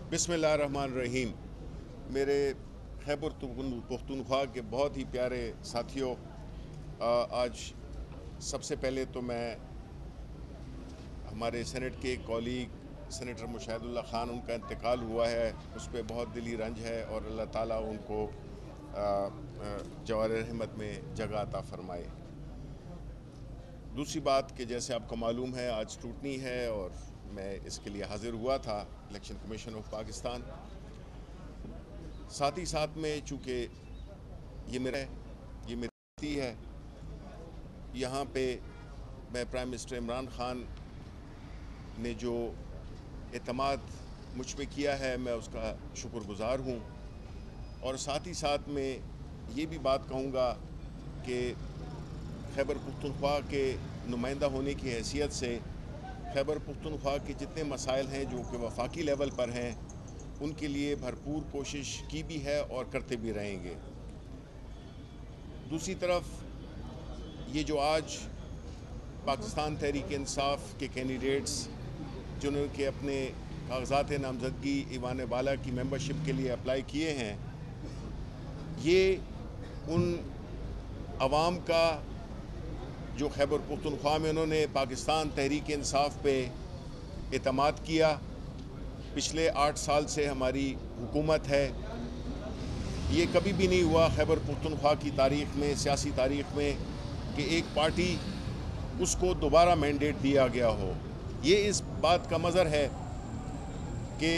बिस्मिल्लाहिर्रहमानिर्रहीम। मेरे खैबर पख्तूनख्वा के बहुत ही प्यारे साथियों, आज सबसे पहले तो मैं हमारे सेनेट के कॉलीग सेनेटर मुशाहिदुल्लाह ख़ान, उनका इंतकाल हुआ है, उस पर बहुत दिली रंज है और अल्लाह ताला उनको जवार रहमत में जगह अता फ़रमाए। दूसरी बात कि जैसे आपको मालूम है आज स्क्रूटनी है और मैं इसके लिए हाज़िर हुआ था इलेक्शन कमीशन ऑफ पाकिस्तान। साथ ही साथ में चूँकि ये मेरी है, यहाँ पे मैं प्राइम मिनिस्टर इमरान ख़ान ने जो एतमाद मुझ पे किया है, मैं उसका शुक्रगुज़ार हूँ। और साथ ही साथ में ये भी बात कहूँगा कि खैबर पख्तूनख्वा के नुमाइंदा होने की हैसियत से खैबर पख्तूनख्वा के जितने मसाइल हैं जो कि वफाकी लेवल पर हैं, उनके लिए भरपूर कोशिश की भी है और करते भी रहेंगे। दूसरी तरफ ये जो आज पाकिस्तान तहरीक इंसाफ के कैंडिडेट्स जिन्होंने अपने कागजात नामजदगी ईवान बाला की मेंबरशिप के लिए अप्लाई किए हैं, ये उन अवाम का जो खैबर पख्तूनख्वा में उन्होंने पाकिस्तान तहरीक इंसाफ पे एतमाद किया। पिछले 8 साल से हमारी हुकूमत है। ये कभी भी नहीं हुआ खैबर पख्तूनख्वा की तारीख़ में, सियासी तारीख़ में, कि एक पार्टी उसको दोबारा मैंडेट दिया गया हो। ये इस बात का मज़हर है कि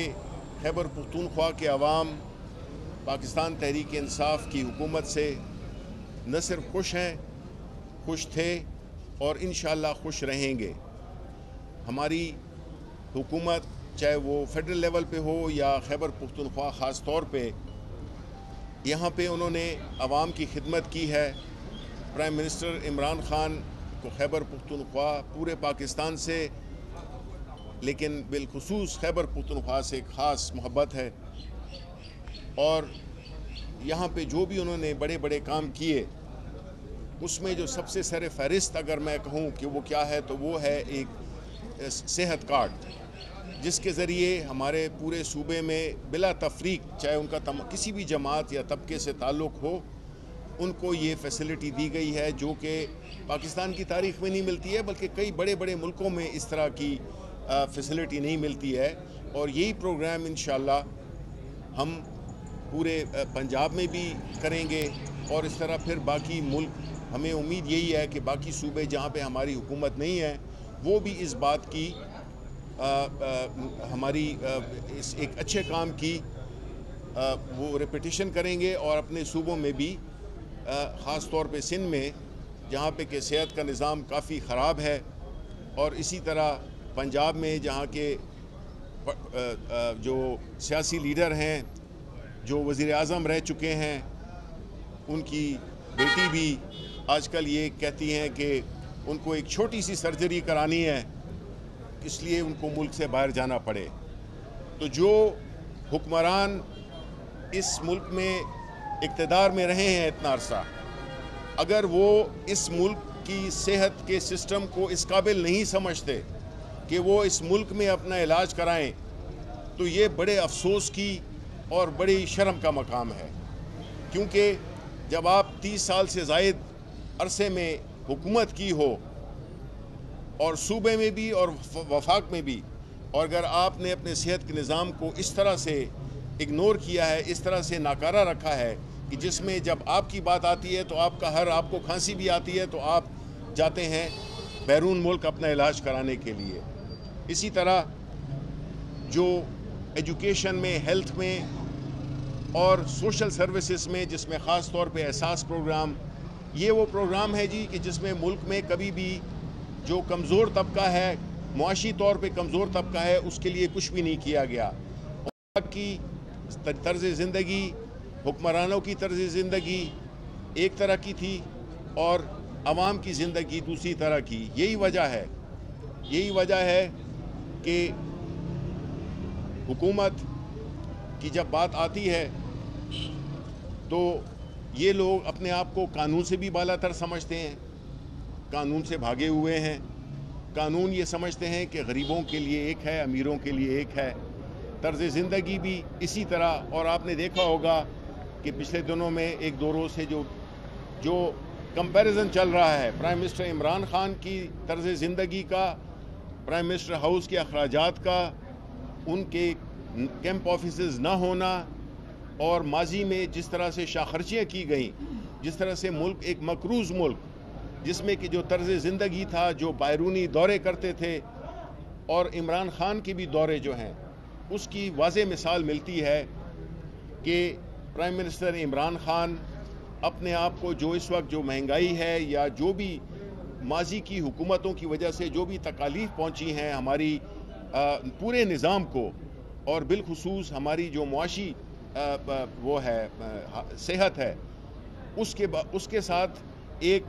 खैबर पख्तूनख्वा के अवाम पाकिस्तान तहरीक इंसाफ की हुकूमत से न सिर्फ खुश हैं, खुश थे और इंशाअल्लाह खुश रहेंगे। हमारी हुकूमत चाहे वो फेडरल लेवल पे हो या खैबर पख्तूनख्वा ख़ास तौर पे, यहाँ पे उन्होंने अवाम की खिदमत की है। प्राइम मिनिस्टर इमरान ख़ान को खैबर पख्तूनख्वा पूरे पाकिस्तान से, लेकिन बिलखुसूस खैबर पख्तूनख्वा से ख़ास मोहब्बत है। और यहाँ पे जो भी उन्होंने बड़े बड़े काम किए, उसमें जो सबसे सर फहरिस्त अगर मैं कहूँ कि वो क्या है, तो वो है एक सेहत कार्ड, जिसके ज़रिए हमारे पूरे सूबे में बिला तफरीक, चाहे उनका किसी भी जमात या तबके से ताल्लुक़ हो, उनको ये फैसिलिटी दी गई है जो कि पाकिस्तान की तारीख़ में नहीं मिलती है, बल्कि कई बड़े बड़े मुल्कों में इस तरह की फैसिलिटी नहीं मिलती है। और यही प्रोग्राम इंशाअल्लाह हम पूरे पंजाब में भी करेंगे और इस तरह फिर बाकी मुल्क, हमें उम्मीद यही है कि बाकी सूबे जहाँ पे हमारी हुकूमत नहीं है, वो भी इस बात की हमारी इस एक अच्छे काम की वो रिपीटिशन करेंगे और अपने सूबों में भी ख़ास तौर पे सिंध में, जहाँ पे कि सेहत का निज़ाम काफ़ी ख़राब है, और इसी तरह पंजाब में जहाँ के जो सियासी लीडर हैं, जो वज़ीर आज़म रह चुके हैं, उनकी बेटी भी आजकल ये कहती हैं कि उनको एक छोटी सी सर्जरी करानी है, इसलिए उनको मुल्क से बाहर जाना पड़े। तो जो हुक्मरान इस मुल्क में इक़्तिदार में रहे हैं इतना अरसा, अगर वो इस मुल्क की सेहत के सिस्टम को इस काबिल नहीं समझते कि वो इस मुल्क में अपना इलाज कराएं, तो ये बड़े अफसोस की और बड़ी शर्म का मकाम है। क्योंकि जब आप 30 साल से ज़ायद अरसे में हुकूमत की हो, और सूबे में भी और वफाक में भी, और अगर आपने अपने सेहत के निज़ाम को इस तरह से इग्नोर किया है, इस तरह से नाकारा रखा है कि जिसमें जब आपकी बात आती है तो आपको खांसी भी आती है तो आप जाते हैं बैरून मुल्क अपना इलाज कराने के लिए। इसी तरह जो एजुकेशन में, हेल्थ में और सोशल सर्विसेज में, जिसमें ख़ास तौर पे एहसास प्रोग्राम, ये वो प्रोग्राम है जी कि जिसमें मुल्क में कभी भी जो कमज़ोर तबका है, मुआशी तौर पे कमज़ोर तबका है, उसके लिए कुछ भी नहीं किया गया। और की तर्ज़ ज़िंदगी, हुक्मरानों की तर्ज़ ज़िंदगी एक तरह की थी और अवाम की ज़िंदगी दूसरी तरह की। यही वजह है कि हुकूमत की जब बात आती है तो ये लोग अपने आप को कानून से भी बालातर समझते हैं, कानून से भागे हुए हैं। कानून ये समझते हैं कि गरीबों के लिए एक है, अमीरों के लिए एक है। طرز ज़िंदगी भी इसी तरह। और आपने देखा होगा कि पिछले दिनों में एक दो रोज़ से जो कंपैरिजन चल रहा है प्राइम मिनिस्टर इमरान खान की तर्ज ज़िंदगी का, प्राइम मिनिस्टर हाउस के अखराजात का, उनके कैंप ऑफिसेस ना होना, और माजी में जिस तरह से शाखर्चियाँ की गई, जिस तरह से मुल्क एक मकरूज़ मुल्क जिसमें कि जो तर्ज ज़िंदगी था, जो बैरूनी दौरे करते थे, और इमरान खान के भी दौरे जो हैं, उसकी वाज़ेह मिसाल मिलती है कि प्राइम मिनिस्टर इमरान खान अपने आप को जो इस वक्त जो महंगाई है या जो भी माजी की हुकूमतों की वजह से जो भी तकालीफ पहुंची हैं हमारी पूरे निज़ाम को, और बिलखुसूस हमारी जो मुआशी वो है सेहत है, उसके साथ एक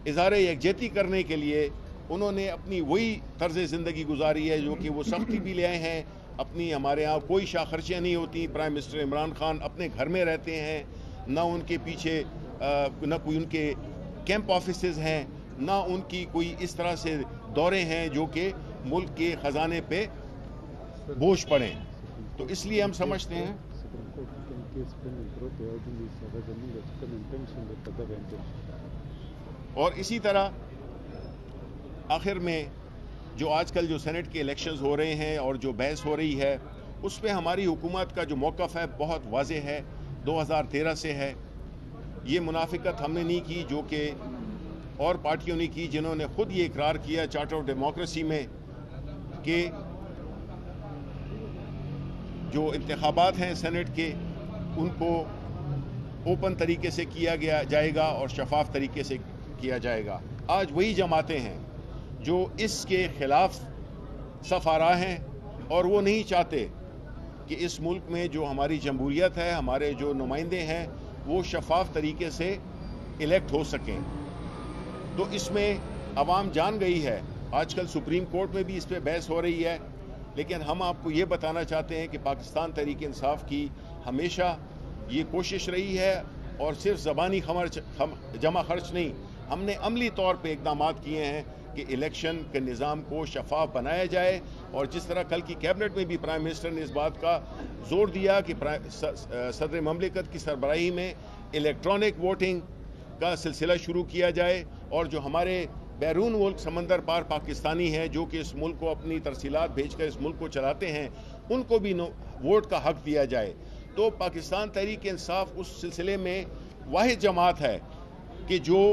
इज़हार यकजहती करने के लिए उन्होंने अपनी वही तर्ज ज़िंदगी गुजारी है जो कि वो सख्ती भी ले आए हैं। अपनी हमारे यहाँ कोई शाखर्चियाँ नहीं होती, प्राइम मिनिस्टर इमरान खान अपने घर में रहते हैं, ना उनके पीछे ना कोई उनके कैंप ऑफिसेज हैं, ना उनकी कोई इस तरह से दौरे हैं जो कि मुल्क के ख़जाने पे बोझ पड़ें। तो इसलिए हम समझते हैं और इसी तरह आखिर में जो आजकल जो सेनेट के इलेक्शंस हो रहे हैं और जो बहस हो रही है, उस पे हमारी हुकूमत का जो मौक़िफ़ है बहुत वाज़ेह है, 2013 से है। ये मुनाफिकत हमने नहीं की जो कि और पार्टियों ने की, जिन्होंने ख़ुद ये इकरार किया चार्टर ऑफ डेमोक्रेसी में कि जो इंतखाबात हैं सेनेट के, उनको ओपन तरीके से किया जाएगा और शफाफ तरीके से किया जाएगा। आज वही जमातें हैं जो इसके ख़िलाफ़ सफ़ारा हैं और वो नहीं चाहते कि इस मुल्क में जो हमारी जमहूरियत है, हमारे जो नुमाइंदे हैं, वो शफाफ तरीके से इलेक्ट हो सकें। तो इसमें अवाम जान गई है, आजकल सुप्रीम कोर्ट में भी इस पर बहस हो रही है, लेकिन हम आपको ये बताना चाहते हैं कि पाकिस्तान तहरीक इंसाफ की हमेशा ये कोशिश रही है, और सिर्फ ज़बानी जमा खर्च नहीं, हमने अमली तौर पे इक़दामात किए हैं कि इलेक्शन के निज़ाम को शफाफ बनाया जाए। और जिस तरह कल की कैबिनेट में भी प्राइम मिनिस्टर ने इस बात का जोर दिया कि सदर ममलिकत की सरबराही में इलेक्ट्रॉनिक वोटिंग का सिलसिला शुरू किया जाए, और जो हमारे बैरून मुल्क समंदर पार पाकिस्तानी हैं जो कि इस मुल्क को अपनी तरसीलात भेजकर इस मुल्क को चलाते हैं, उनको भी वोट का हक दिया जाए। तो पाकिस्तान तहरीक इंसाफ उस सिलसिले में वाहिद जमात है कि जो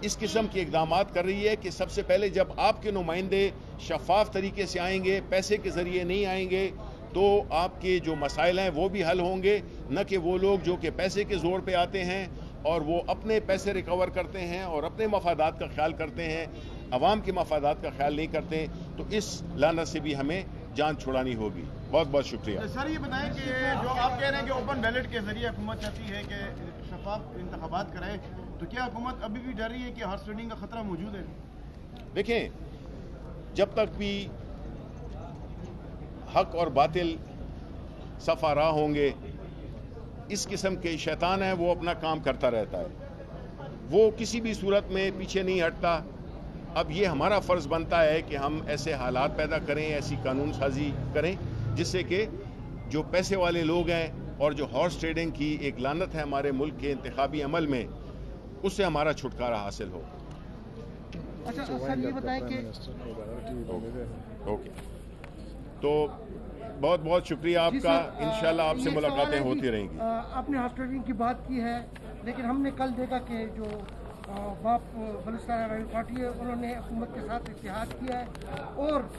इस किस्म के इक़दामात कर रही है कि सबसे पहले जब आपके नुमाइंदे शफाफ तरीके से आएंगे, पैसे के ज़रिए नहीं आएंगे, तो आपके जो मसाइल हैं वो भी हल होंगे, न कि वो लोग जो कि पैसे के ज़ोर पे आते हैं और वो अपने पैसे रिकवर करते हैं और अपने मफादात का ख्याल करते हैं, अवाम के मफादात का ख्याल नहीं करते। तो इस लानत से भी हमें जान छुड़ानी होगी। बहुत बहुत शुक्रिया। सर ये बताएं कि जो आप कह रहे हैं कि ओपन बैलेट के जरिए हुकूमत चाहती है कि शफाफ इंतखाबात कराए, तो क्या हुकूमत अभी भी डर रही है कि हॉर्स ट्रेडिंग का खतरा मौजूद है? देखें, जब तक भी हक और बातिल सफा राह होंगे, इस किस्म के शैतान है वो अपना काम करता रहता है, वो किसी भी सूरत में पीछे नहीं हटता। अब ये हमारा फ़र्ज़ बनता है कि हम ऐसे हालात पैदा करें, ऐसी कानून साजी करें जिससे कि जो पैसे वाले लोग हैं और जो हॉर्स ट्रेडिंग की एक लानत है हमारे मुल्क के इंतखाबी अमल में, उससे हमारा छुटकारा हासिल हो। अच्छा सर ये बताएं कि ओके, तो बहुत बहुत शुक्रिया आपका। इंशाल्लाह आपसे मुलाकातें होती रहेंगी। आपने हॉर्स ट्रेडिंग की बात की है, लेकिन हमने कल देखा कि जो बाप बलूचिस्तान अवामी पार्टी है, उन्होंने हुकूमत के साथ इत्तेहाद किया है, और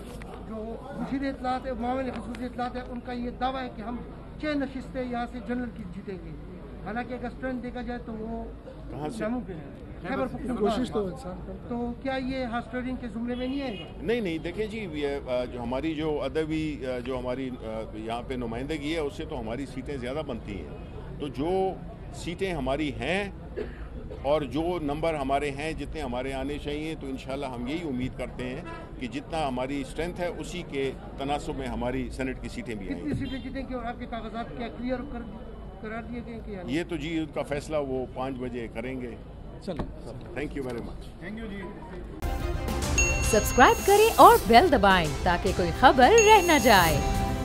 जो मुशीर इत्तलात है, मामले ख़ुसूसी इत्तलात है, उनका ये दावा है कि हम 6 नशिस्तें यहाँ से जनरल की जीतेंगे। हालांकि अगर स्ट्रेंथ देखा जाए तो वो नामुमकिन है। खैबर कोशिश तो क्या ये हॉर्स ट्रेडिंग के जुमरे में नहीं आएगा? नहीं, देखें जी, ये जो हमारी जो अदबी जो हमारी यहाँ पे नुमाइंदगी है, उससे तो हमारी सीटें ज़्यादा बनती हैं। तो जो सीटें हमारी हैं और जो नंबर हमारे हैं, जितने हमारे आने चाहिए, तो इंशाल्लाह हम यही उम्मीद करते हैं कि जितना हमारी स्ट्रेंथ है उसी के तनासुब में हमारी सेनेट की सीटें भी आएंगी। कितनी सीटें जीतेंगे और आपके कागजात क्या क्लियर करा दिए गए कि? ये तो जी उनका फैसला वो 5 बजे करेंगे। चलो, thank you very much. Thank you जी। सब्सक्राइब करें और बेल दबाएं ताकि कोई खबर रह न जाए।